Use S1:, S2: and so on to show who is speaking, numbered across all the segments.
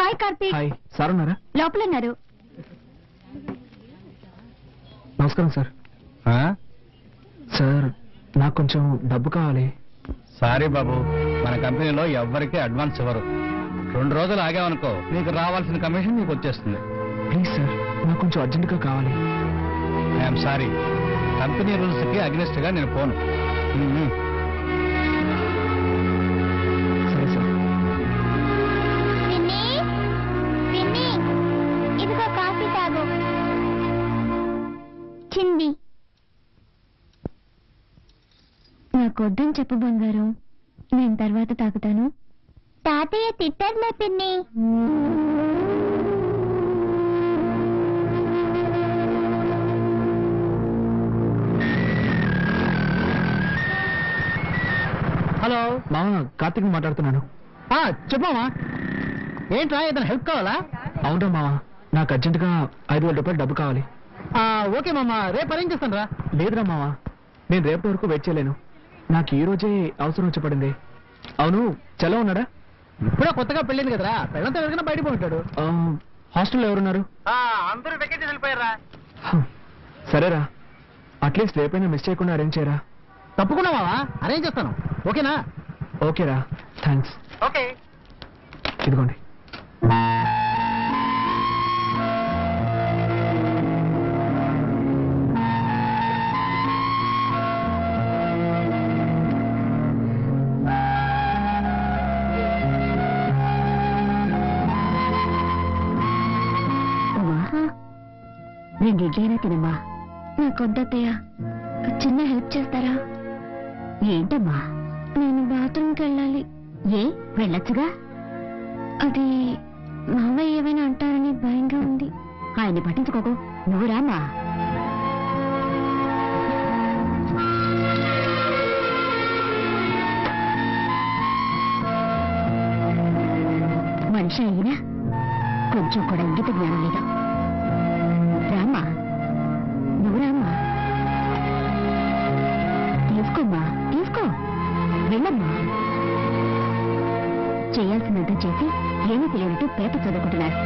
S1: Hi Karthik.
S2: Hi, sir ఉన్నారా?
S1: లోపల ఉన్నారు.
S2: నమస్కారం సార్. సార్ నాకు కొంచెం డబ్బు కావాలి.
S3: సారీ బాబు, మన కంపెనీలో ఎవ్వరికీ అడ్వాన్స్ ఇవ్వరు. 2 రోజులు ఆగామనుకో నీకు రావాల్సిన కమిషన్ నీకు వచ్చేస్తుంది.
S2: ప్లీజ్ సార్, నాకు కొంచెం అర్జెంటుగా కావాలి.
S3: ఐఎమ్ సారీ, కంపెనీ రూల్స్ కి అగ్నిస్ట్ గా నేను పోను.
S2: సరే సార్.
S1: ఇదిగో కాఫీ తాగు. చింది నాకొద్దని చెప్పు బంగారం, నేను తర్వాత తాగుతాను. తాతయ్య తిట్టర్లే పిన్ని.
S3: హలో
S2: మామ, కార్తీక్ మాట్లాడుతున్నాను.
S3: చెప్పమ్మా, ఏంట్రా ఏదైనా హెల్ప్ కావాలా?
S2: అవునా మామ, నాకు అర్జెంటుగా 5,000 రూపాయలు డబ్బు కావాలి.
S3: ఓకే మామ, రేపు అరేంజ్ చేస్తాను రా.
S2: లేదురా మామ, నేను రేపటి వరకు వెయిట్ చేయలేను. నాకు ఈ రోజే అవసరం వచ్చి పడింది. అవును, చలో ఉన్నాడా?
S3: ఇప్పుడే కొత్తగా పెళ్ళింది కదరా, పెళ్ళంతా ఎవరికైనా బయట పోయింటాడు.
S2: హాస్టల్లో ఎవరున్నారు?
S3: అందరూ వెకేషన్ వెళ్ళిపోయారా.
S2: సరేరా, అట్లీస్ట్ రేపైనా మిస్ చేయకుండా అరేంజ్ చేయరా.
S3: తప్పకుండా మావా, అరేంజ్ చేస్తాను. ఓకేనా?
S2: ఓకేరా, థ్యాంక్స్.
S3: ఓకే,
S2: ఇదిగోండి.
S1: రెండు ఇడ్లైనా తినమ్మా. నాకొద్దయ్య, చిన్న హెల్ప్ చేస్తారా? ఏంటమ్మా? నేను బాత్రూమ్కి వెళ్ళాలి. ఏ, వెళ్ళొచ్చుగా. అది మావయ్య ఏమైనా అంటారని భయంగా ఉంది. ఆయన్ని పట్టించుకోకు, నువ్వు రామా. మనిషి అయినా కొంచెం కూడా ఇంగిత జ్ఞానం లేదు. రామ్మా, నువ్వు రామ్మా. తీసుకోమ్మా, తీసుకో, వెళ్ళమ్మా. చేయాల్సినంత చేసి ఏమీ తెలియనట్టు పేపర్ చదువుకుంటున్నారు.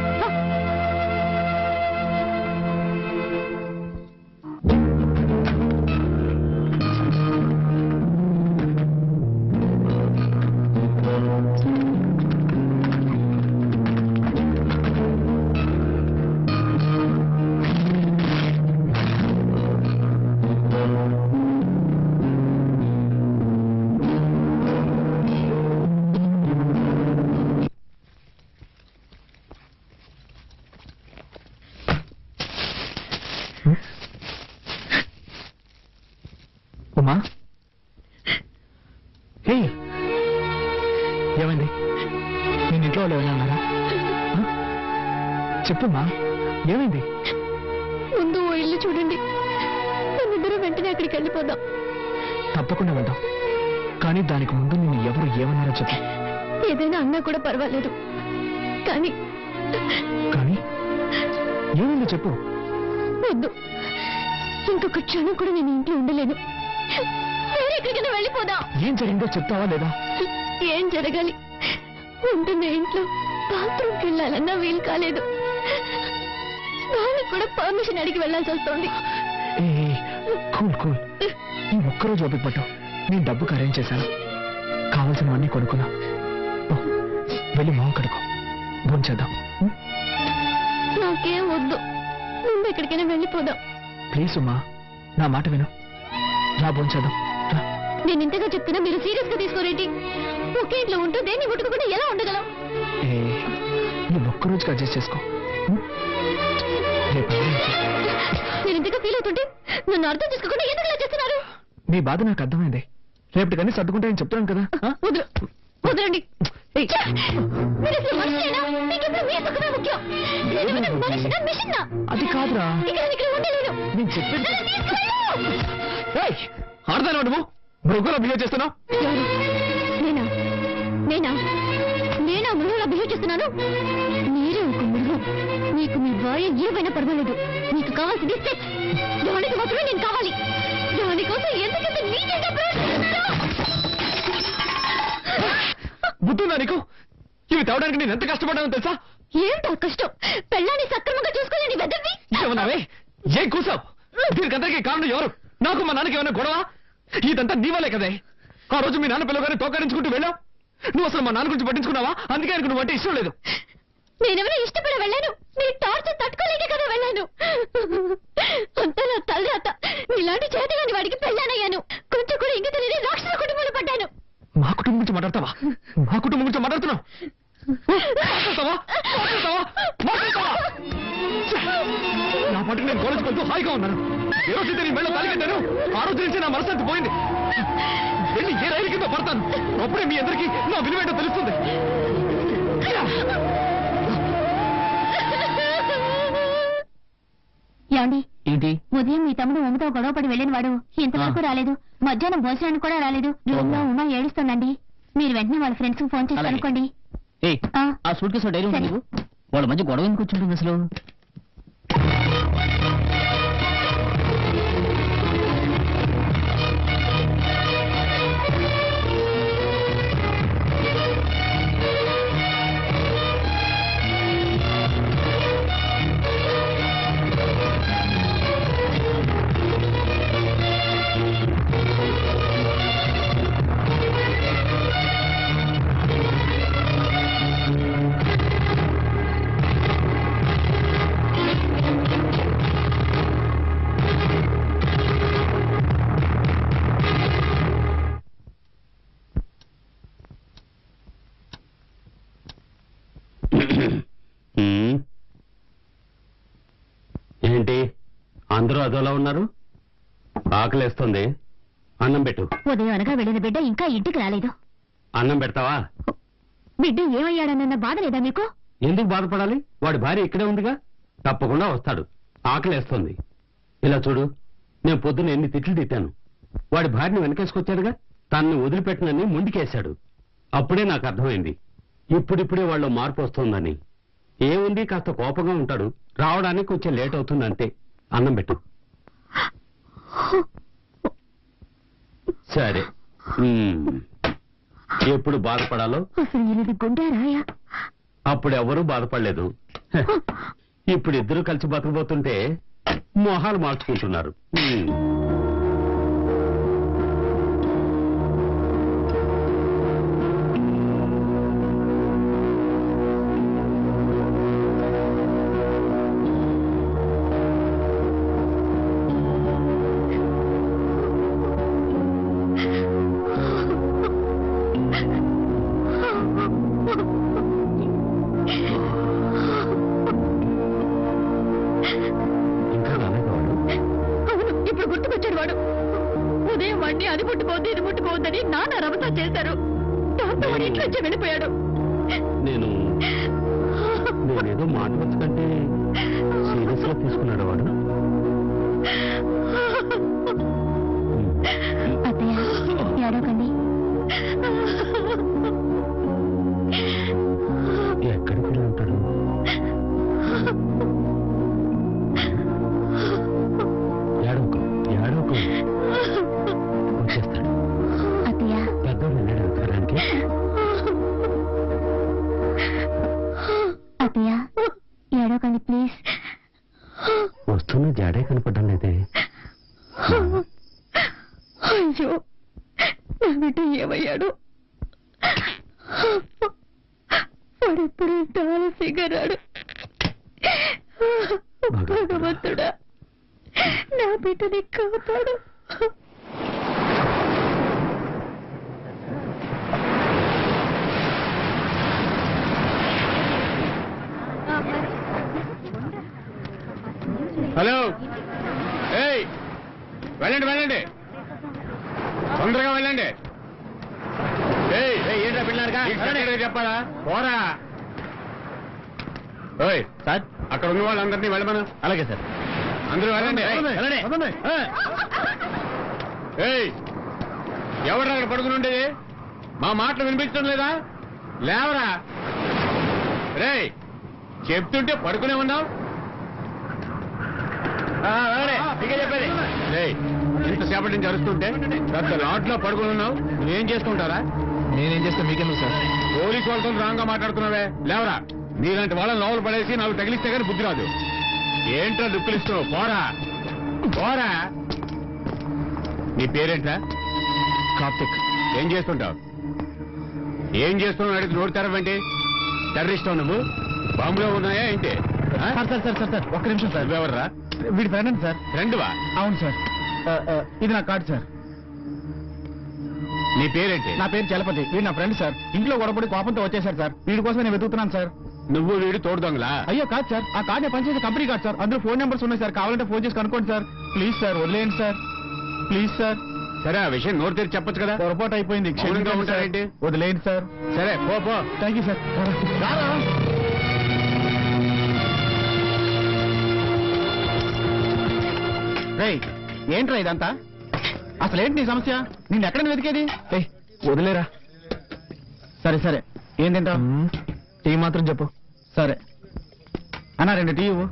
S2: ఉమా, హే, ఏమైంది? నేను ఇంట్లో వాళ్ళు ఎవరైనా ఉన్నారా? చెప్పుమా, ఏమైంది?
S1: ముందు ఓ ఇల్లు చూడండి, మనిద్దరం వెంటనే అక్కడికి వెళ్ళిపోదాం.
S2: తప్పకుండా వెళ్దాం, కానీ దానికి ముందు నిన్ను ఎవరు ఏమన్నారో చెప్పు.
S1: ఏదైనా అన్నా కూడా పర్వాలేదు, కానీ
S2: కానీ ఏమైందో చెప్పు.
S1: వద్దు, ఇంకొక క్షణం కూడా నేను ఇంట్లో ఉండలేను. వేరే ఎక్కడికైనా వెళ్ళిపోదాం.
S2: ఏం జరిగిందో చెప్తావా లేదా?
S1: ఏం జరగాలి? ఉంటున్న ఇంట్లో బాత్రూమ్కి వెళ్ళాలన్నా వీలు కాలేదు. వాళ్ళకి కూడా పర్మిషన్ అడిగి వెళ్ళాల్సి వస్తుంది.
S2: కూల్ కూల్, ఈ ఒక్కరోజు ఓపిక పట్టు. నేను డబ్బుకి అరేంజ్ చేశాను, కావాల్సినవన్నీ కొనుక్కున్నా. వెళ్ళి మొహం కడుకో, భోంచేద్దాం.
S1: నాకేం వద్దు, ముందు ఎక్కడికైనా వెళ్ళిపోదాం.
S2: ప్లీజ్ ఉమ్మా, నా మాట విను. రా, భోంచేద్దాం.
S1: నేను ఇంతగా చెప్తున్నా మీరు సీరియస్ గా తీసుకోరేంటి? ఒకే ఇంట్లో ఉంటూ దేన్ని ముట్టుకోకుండా ఎలా ఉండగలం?
S2: నువ్వు ఒక్కరోజుకి అడ్జస్ట్ చేసుకో.
S1: నేను ఇంతగా ఫీల్ అవుతుంటే నన్ను అర్థం చేసుకోకుండా ఎందుకు ఇలా చేస్తున్నారు?
S2: నీ బాధ నాకు అర్థమైంది. రేపటి కానీ సర్దుకుంటాయని చెప్తున్నాను కదా.
S1: వదలండి.
S2: అది కాదురా, నేను చెప్పేది. ఆడతాను నువ్వు మృగంలా బిహేవ్ చేస్తున్నావు.
S1: నేనా నేనా నేనా మృగంలా బిహేవ్ చేస్తున్నాను? మీరే ఒక మృగం. మీకు మీ భార్య ఏమైనా పర్వాలేదు. మీకు కావాల్సింది సెక్స్. దానికి మాత్రమే నేను కావాలి. దానికోసం ఎందుకంటే నీకేంటే
S2: బుద్ధుందా నీకు? ఇవి తేవడానికి నేను ఎంత కష్టపడ్డానో తెలుసా?
S1: ఏమిటో కష్టం? పెళ్ళాన్ని సక్రమంగా చూసుకోలేని వెదవి.
S2: ఏమన్నావే? ఏం కూసావు? దీనికందరికీ కారణం ఎవరు? నాకు మా నాన్నకి ఏమైనా గొడవ? ఇదంతా నీ వల్లే కదే. ఆ రోజు మీ నాన్న పిల్లగానే తోకరించుకుంటూ వెళ్ళావు. నువ్వు అసలు మా నాన్న గురించి పట్టించుకున్నావా? అందుకే ఆయనకు నువ్వు అంటే ఇష్టం లేదు.
S1: నేనెవరో ఇష్టపడి వెళ్ళాను. నీ టార్చర్ తట్టుకోలేకే కదా వెళ్ళాను. అంతా నా తలరాత. నీలాంటి చేతగాని వాడికి పెళ్ళానయ్యాను. కొంచెం కూడా ఇంక తెలియని రాక్షస కుటుంబంలో పడ్డాను.
S2: మా కుటుంబం గురించి మాట్లాడతావా? మా కుటుంబం గురించి మాట్లాడుతున్నావు? నా పట్టుకు నేను కాలేజ్కి వెళ్తూ హాయిగా ఉన్నాను. ఏ రోజైతే నీ మెళ్ళ తాలిగట్టాను ఆ రోజు నుంచి నా మనశ్శాంతి పోయింది. వెళ్ళి ఏ రైలు కింద పడతాను. అప్పుడే మీ అందరికీ నా విలువేంటో తెలుస్తుంది.
S1: ఏమండి?
S2: ఏంటి?
S1: ఉదయం మీ తమ్ముడు ఉమ్మతో గొడవపడి వెళ్ళిన వాడు ఇంతవరకు రాలేదు. మధ్యాహ్నం భోజనానికి కూడా రాలేదు. రూమ్ లో ఉమ్మ ఏడుస్తుందండి. మీరు వెంటనే వాళ్ళ ఫ్రెండ్స్ కు ఫోన్ చేసి అనుకోండి.
S2: ఆ సూట్ కేసు డైరీ ఉంది. వాళ్ళ మధ్య గొడవ ఎందుకు కూర్చుంటుంది అసలు?
S4: ఏంటి అందరూ అదోలా ఉన్నారు? ఆకలేస్తుంది, అన్నం పెట్టు.
S1: ఉదయం అనగా వెళ్ళిన బిడ్డ ఇంకా ఇంటికి రాలేదు.
S4: అన్నం పెడతావా?
S1: బిడ్డ ఏమయ్యాడన్న బాధ లేదా మీకు?
S4: ఎందుకు బాధపడాలి? వాడి భార్య ఇక్కడే ఉందిగా, తప్పకుండా వస్తాడు. ఆకలేస్తుంది. ఇలా చూడు, నేను పొద్దున ఎన్ని తిట్లు తిట్టాను. వాడి భార్యని వెనకేసుకొచ్చాడుగా, తనని వదిలిపెట్టనని ముందుకేశాడు. అప్పుడే నాకు అర్థమైంది ఇప్పుడిప్పుడే వాళ్ళు మార్పు వస్తుందని. ఏముంది, కాస్త కోపంగా ఉంటాడు, రావడానికి కొంచెం లేట్ అవుతుందంతే. అన్నం పెట్టు. సరే, ఎప్పుడు బాధపడాలో అప్పుడు ఎవరూ బాధపడలేదు. ఇప్పుడు ఇద్దరు కలిసి బతకబోతుంటే మొహాలు మార్చుకుంటున్నారు.
S1: ఇప్పుడు గుర్తుకొచ్చాడు వాడు. ఉదయం వాడిని అది ముట్టుకోవద్దు ఇది ముట్టుకోవద్దని నాన్న రమతా చేశారు. దాంతో వాడు ఇంట్లో వచ్చి వెళ్ళిపోయాడు.
S4: నేనేదో మాట్లాడచ్చు కంటే సీరియస్ గా తీసుకున్నాడు వాడు.
S1: అత్తయ్య ఏడవకండి.
S4: ఎక్కడికి వెళ్ళి ఉంటాడు? ఏడవకు వచ్చేస్తాడు.
S1: అత్తయ్య
S4: పెద్దోడు వెళ్ళాడు వెతకడానికి.
S1: అత్తయ్య ఏడవకండి ప్లీజ్.
S4: వస్తున్న జాడే కనపడ్డం లేదే.
S1: అయ్యో నా బిడ్డ ఏమయ్యాడు? వాడెప్పుడు ఇంత ఆలస్యంగా రాడు. భగవంతుడా నా బిడ్డని కాపాడు.
S3: హలో, ఏయ్ వెళ్ళండి వెళ్ళండి, తొందరగా వెళ్ళండి. ఏంటా పిల్లలుగా చెప్పాలా? పోరా. ఓయ్ సార్, అక్కడ ఉన్న వాళ్ళందరినీ వెళ్ళమను. అలాగే సార్, అందరూ వెళ్ళండి. ఏయ్ ఎవరు అక్కడ పడుకుని ఉండేది? మా మాటలు వినిపించడం లేదా? లేవరా. రేయ్ చెప్తుంటే పడుకునే ఉన్నావు. చెప్పేది ఇంతసేపటి నుంచి అరుస్తుంటే పెద్ద లాట్లో పడుకుని ఉన్నావు. నువ్వేం చేసుకుంటారా?
S2: నేనేం చేస్తా మీకెందుకు సార్?
S3: పోలీసు వాళ్ళతో రాంగ్ గా మాట్లాడుతున్నావే లేవరా నీలాంటి వాళ్ళని లోపల పడేసి నాకు తగిలిస్తే కానీ బుద్ధి రాదు ఏంట్రా దుక్కులిస్తావు పోరా పోరా నీ పేరేంట్రా
S2: కార్తిక్.
S3: ఏం చేస్తుంటావు అడిగి నోరు తెరవంటి టెర్రరిస్ట్ నువ్వు బాంబులో ఉన్నాయా ఏంటి
S2: సార్ ఒక్క నిమిషం సార్.
S3: నువ్వెవర్రా
S2: వీడి ఫ్రెండ్ అండి సార్.
S3: ఫ్రెండ్వా
S2: అవును సార్. ఇది నా కార్డు సార్.
S3: నీ పేరేంటి
S2: నా పేరు చలపతి. వీడు నా ఫ్రెండ్ సార్. ఇంట్లో గొడవపడి కోపంతో వచ్చేసారు సార్. వీడి కోసం నేను వెతుకుతున్నాను సార్.
S3: నువ్వు వీడు తోడు దొంగలా
S2: అయ్యో కాదు సార్, ఆ కార్డు నేను పనిచేసే కంపెనీ కార్డు సార్. అందులో ఫోన్ నెంబర్స్ ఉన్నాయి సార్. కావాలంటే ఫోన్ చేసి కనుక్కోండి సార్. ప్లీజ్ సార్ వదిలేయండి సార్. Please sir.
S3: సరే ఆ విషయం నోరు తెరిచి చెప్పొచ్చు కదా
S2: పొరపాటు అయిపోయింది.
S3: మౌనంగా ఉంటారేంటి?
S2: వదిలేయండి సార్.
S3: సరే పో
S2: థ్యాంక్ యూ సార్. రేయ్ ఏంట్రా ఇదంతా? అసలేంటి నీ సమస్య? నిన్ను ఎక్కడ వెతికేది? వదిలేరా. సరే సరే ఏం తింటావు? టీ మాత్రం చెప్పు. సరే అన్నా 2 టీ ఇవ్వు.